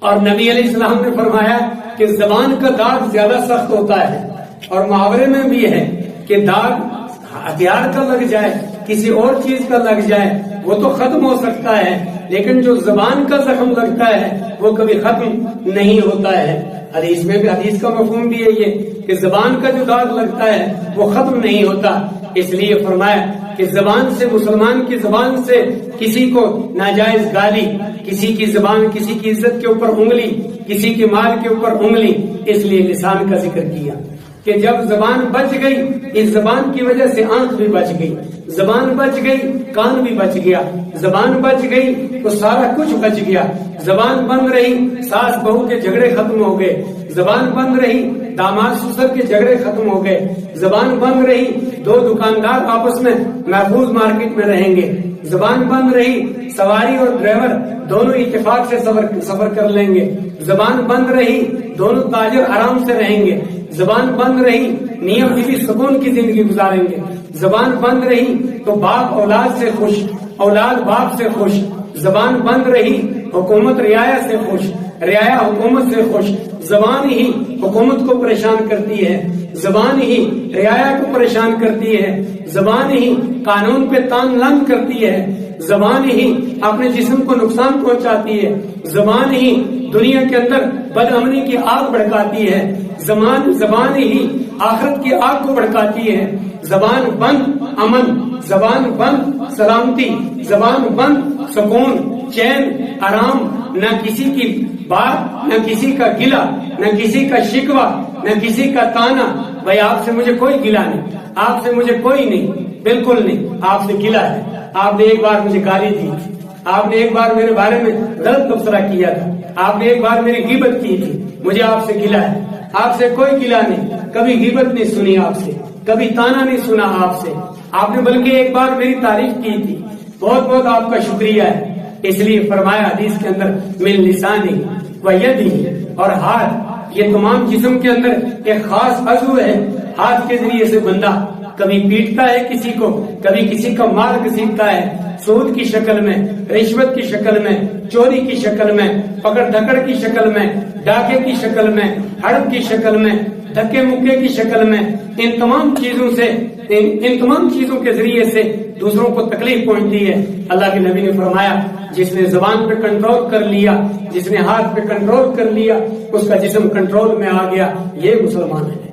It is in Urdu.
اور نبی علیہ السلام نے فرمایا کہ زبان کا داغ زیادہ سخت ہوتا ہے، اور محاورے میں بھی ہے کہ داغ ہتھیار کا لگ جائے، کسی اور چیز کا لگ جائے وہ تو ختم ہو سکتا ہے، لیکن جو زبان کا زخم لگتا ہے وہ کبھی ختم نہیں ہوتا ہے۔ حدیث میں بھی، حدیث کا مفہوم بھی ہے یہ کہ زبان کا جو داغ لگتا ہے وہ ختم نہیں ہوتا۔ اس لیے فرمایا کہ زبان سے، مسلمان کی زبان سے کسی کو ناجائز گالی، کسی کی زبان، کسی کی عزت کے اوپر انگلی، کسی کے مال کے اوپر انگلی، اس لیے لسان کا ذکر کیا کہ جب زبان بچ گئی، اس زبان کی وجہ سے آنکھ بھی بچ گئی، زبان بچ گئی کان بھی بچ گیا، زبان بچ گئی تو سارا کچھ بچ گیا۔ زبان بند رہی ساس بہو کے جھگڑے ختم ہو گئے، زبان بند رہی داماد سسر کے جھگڑے ختم ہو گئے، زبان بند رہی دو دکاندار آپس میں محفوظ مارکیٹ میں رہیں گے، زبان بند رہی سواری اور ڈرائیور دونوں اتفاق سے سفر کر لیں گے، زبان بند رہی دونوں تاجر آرام سے رہیں گے، زبان بند رہی میاں بیوی سکون کی زندگی گزاریں گے، زبان بند رہی تو باپ اولاد سے خوش، اولاد باپ سے خوش، زبان بند رہی حکومت رعایا سے خوش، رعایا حکومت سے خوش۔ زبان ہی حکومت کو پریشان کرتی ہے، زبان ہی رعایا کو پریشان کرتی ہے، زبان ہی قانون پہ تان لن کرتی ہے، زبان ہی اپنے جسم کو نقصان پہنچاتی ہے، زبان ہی دنیا کے اندر بدامنی کی آگ بھڑکاتی ہے، زبان ہی آخرت کی آگ کو بھڑکاتی ہے۔ زبان بند امن، زبان بند سلامتی، زبان بند سکون، چین، آرام، نہ کسی کی بات، نہ کسی کا گلہ، نہ کسی کا شکوہ، نہ کسی کا تانا۔ بھائی آپ سے مجھے کوئی گلہ نہیں، آپ سے مجھے کوئی نہیں، بالکل نہیں، آپ سے گلہ ہے۔ آپ نے ایک بار مجھے گالی دی تھی، آپ نے ایک بار میرے بارے میں غلط تبصرہ کیا تھا، آپ نے ایک بار میری غیبت کی تھی، مجھے آپ سے گلہ ہے۔ آپ سے کوئی گلہ نہیں، کبھی غیبت نہیں سنی آپ سے، کبھی تانا نہیں سنا آپ سے، آپ نے بلکہ ایک بار میری تعریف کی تھی، بہت بہت آپ کا شکریہ ہے۔ اس لیے فرمایا حدیث کے اندر من لسانی و یدی، اور ہاتھ، یہ تمام جسم کے اندر ایک خاص عضو ہے، ہاتھ کے ذریعے سے بندہ کبھی پیٹتا ہے کسی کو، کبھی کسی کا مال گھسیٹتا ہے، سود کی شکل میں، رشوت کی شکل میں، چوری کی شکل میں، پکڑ دھکڑ کی شکل میں، ڈاکے کی شکل میں، ہڑپ کی شکل میں، دھکے مکے کی شکل میں، ان تمام چیزوں کے ذریعے سے دوسروں کو تکلیف پہنچتی ہے۔ اللہ کے نبی نے فرمایا جس نے زبان پہ کنٹرول کر لیا، جس نے ہاتھ پہ کنٹرول کر لیا، اس کا جسم کنٹرول میں آ گیا، یہ مسلمان ہے۔